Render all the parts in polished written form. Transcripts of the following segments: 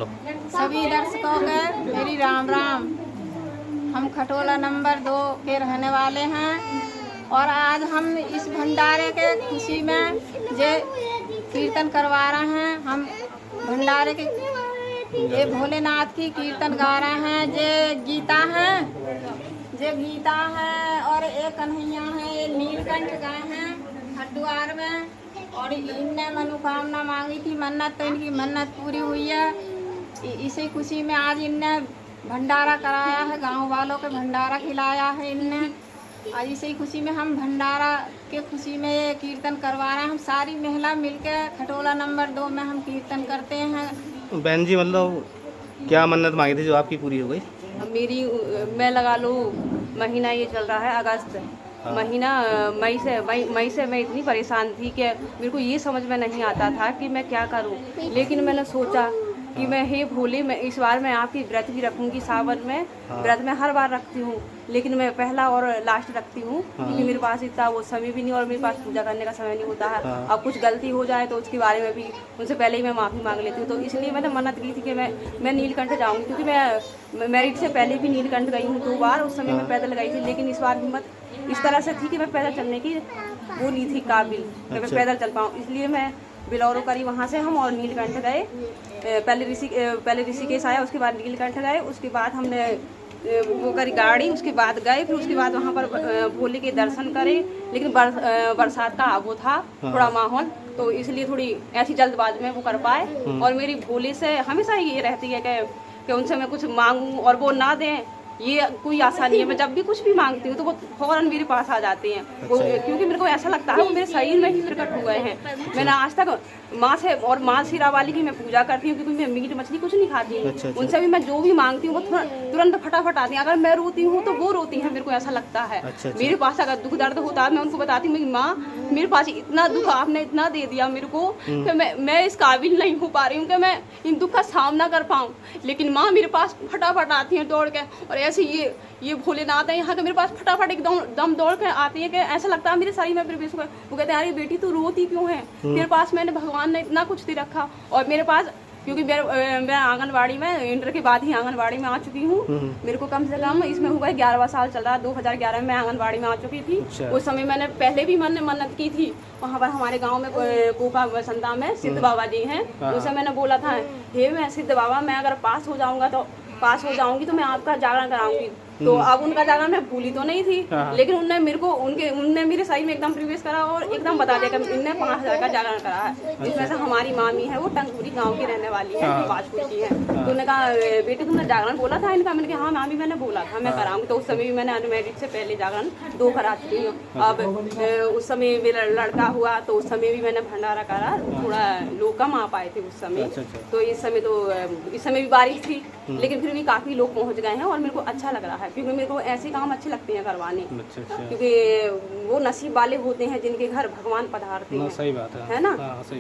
सभी दर्शकों के मेरी राम राम। हम खटोला नंबर 2 के रहने वाले हैं और आज हम इस भंडारे के खुशी में जे कीर्तन करवा रहे हैं। हम भंडारे के ये भोलेनाथ की कीर्तन गा रहे हैं। जे गीता है और एक कन्हैया है, ये नीलकंठ गए हैं हरिद्वार में और इनने मनोकामना मांगी थी, मन्नत, तो इनकी मन्नत पूरी हुई है। इसी खुशी में आज इनने भंडारा कराया है, गांव वालों के भंडारा खिलाया है इनने। आज इसी खुशी में हम भंडारा के खुशी में ये कीर्तन करवा रहे हैं। हम सारी महिला मिलकर खटोला नंबर 2 में हम कीर्तन करते हैं। बहन जी, मतलब क्या मन्नत मांगी थी जो आपकी पूरी हो गई? मेरी मैं लगा लूँ महीना ये चल रहा है अगस्त महीना, मई से मैं इतनी परेशान थी कि मेरे को ये समझ में नहीं आता था कि मैं क्या करूं। लेकिन मैंने सोचा कि मैं हे भोले, मैं इस बार मैं आपकी व्रत भी रखूंगी। सावन में व्रत में हर बार रखती हूँ, लेकिन मैं पहला और लास्ट रखती हूँ क्योंकि मेरे पास इतना वो समय भी नहीं और मेरे पास पूजा करने का समय नहीं होता है। अब कुछ गलती हो जाए तो उसके बारे में भी उनसे पहले ही मैं माफ़ी मांग लेती हूँ। तो इसलिए मैंने मन्नत की थी कि मैं नीलकंठ जाऊँगी, क्योंकि मैं मैरिड से पहले भी नीलकंठ गई हूँ 2 बार। उस समय मैं पैदल गई थी, लेकिन इस बार हिम्मत इस तरह से थी कि मैं पैदल चलने की वो नहीं थी काबिल कि मैं पैदल चल पाऊँ। इसलिए मैं बिलौरो करी वहाँ से हम और नीलकंठ गए। पहले ऋषिकेश आया, उसके बाद नीलकंठ गए, उसके बाद हमने वो करी गाड़ी, उसके बाद गए, फिर उसके बाद वहाँ पर भोले के दर्शन करे। लेकिन बरसात का वो था थोड़ा माहौल, तो इसलिए थोड़ी ऐसी जल्दबाजी में वो कर पाए। और मेरी भोले से हमेशा ये रहती है कि उनसे मैं कुछ मांगूं और वो ना दें, ये कोई आशा नहीं है। मैं जब भी कुछ भी मांगती हूँ तो वो फौरन मेरे पास आ जाते हैं। क्योंकि मेरे को ऐसा लगता है वो मेरे शरीर में ही प्रकट हो गए हैं। मैंने आज तक माँ से और माँ शीरा वाली की मैं पूजा करती हूँ, क्योंकि मैं मीट मछली कुछ नहीं खाती हूँ। उनसे भी मैं जो भी मांगती हूँ वो तुरंत फटाफट आती हैं। अगर मैं रोती हूँ तो वो रोती हैं, मेरे को ऐसा लगता है। मेरे पास अगर दुख दर्द होता है मैं उनको बताती हूँ, मेरी माँ मेरे पास इतना दुख आपने इतना दे दिया मेरे को कि मैं इस काबिल नहीं हो पा रही हूँ कि मैं इन दुख का सामना कर पाऊँ। लेकिन माँ मेरे पास फटाफट आती हैं दौड़ के, और ऐसे ये भोलेनाथ है यहाँ के मेरे पास फटाफट एकदम दम दौड़ के आती है कि ऐसा लगता है मेरे शरीर में प्रवेश हुआ। वो कहते हैं अरे बेटी तू रोती क्यों है, तेरे पास मैंने भगवान ने इतना कुछ दे रखा। और मेरे पास, क्योंकि मैं आंगनबाड़ी में इंटर के बाद ही आंगनबाड़ी में आ चुकी हूँ। मेरे को कम से कम इसमें हुआ 11वां साल चल रहा है। 2011 में मैं आंगनबाड़ी में आ चुकी थी। उस समय मैंने पहले भी मन्नत की थी। वहाँ पर हमारे गांव में कोका बसंता में सिद्ध बाबा जी हैं। उस समय मैंने बोला था, हे मैं सिद्ध बाबा, मैं अगर पास हो जाऊंगी तो मैं आपका जागरण कराऊंगी। तो अब उनका जागरण मैं भूली तो नहीं थी, लेकिन उनने मेरे को उनने मेरे शरीर में एकदम प्रवेश करा और एकदम बता दिया कि इनने 5000 का जागरण करा है। जिसमें से हमारी मामी है वो टंगपुरी गांव की रहने वाली है, बाजपुर की है। तो उन्होंने कहा बेटी तुमने जागरण बोला था इनका? मैंने कहा हाँ मामी मैंने बोला था मैं कराऊंगी। तो उस समय भी मैंने अनमेरिड से पहले जागरण 2 करा चुकी हूँ। अब उस समय मेरा लड़का हुआ तो उस समय भी मैंने भंडारा करा, थोड़ा लोग कम आ पाए थे उस समय। तो इस समय भी बारिश थी, लेकिन फिर भी काफी लोग पहुंच गए हैं और मेरे को अच्छा लग रहा है, क्योंकि मेरे को ऐसे काम अच्छे लगते हैं करवाने। क्योंकि वो नसीब वाले होते हैं जिनके घर भगवान पधारते हैं। सही बात है ना।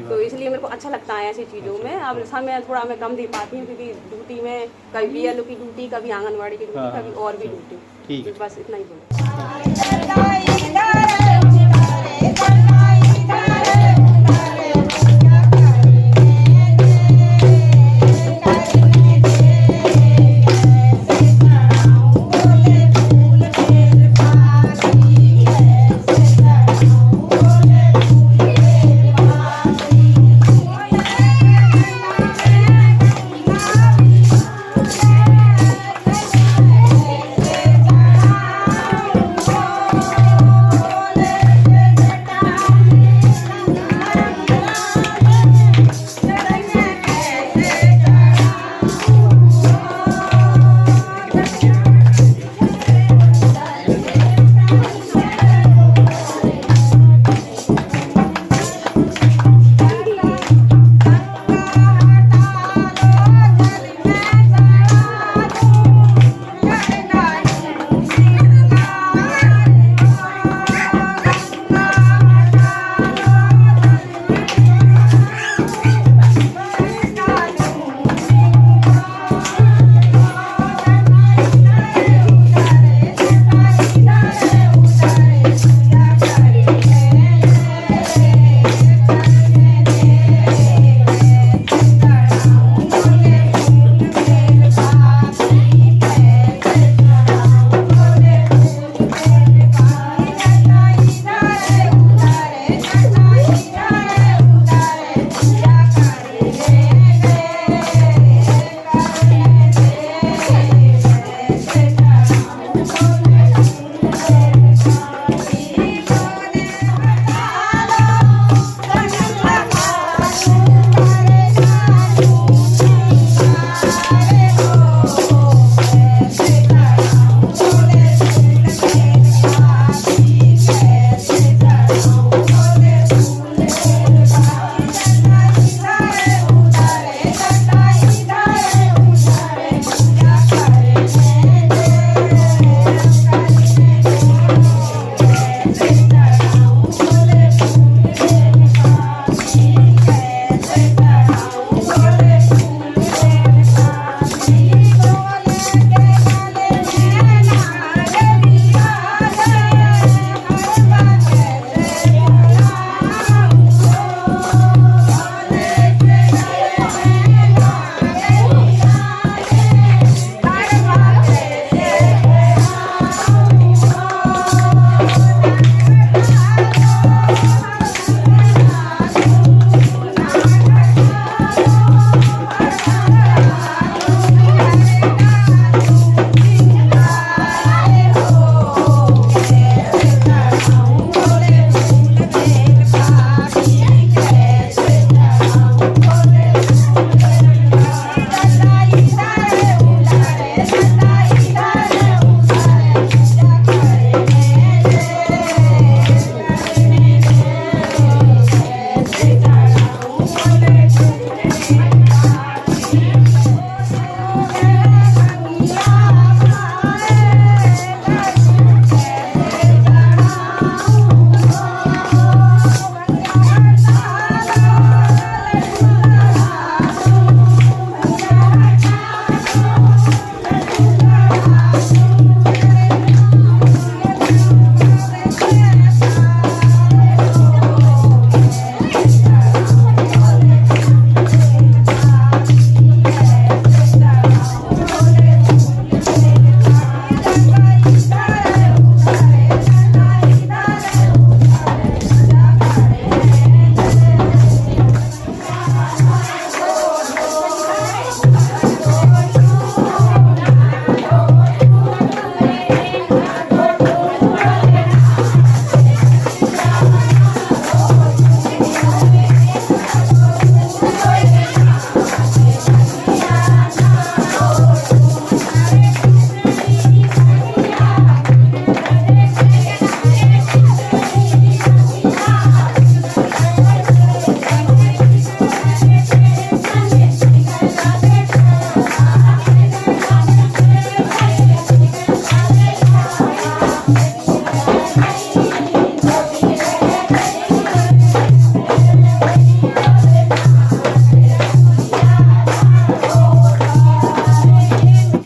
तो इसलिए मेरे को अच्छा लगता है ऐसी चीज़ों में। अब समय थोड़ा मैं कम दे पाती हूँ, क्योंकि ड्यूटी में कभी BLO की ड्यूटी, कभी आंगनबाड़ी की ड्यूटी, कभी और भी ड्यूटी। बस इतना ही बोलूँ।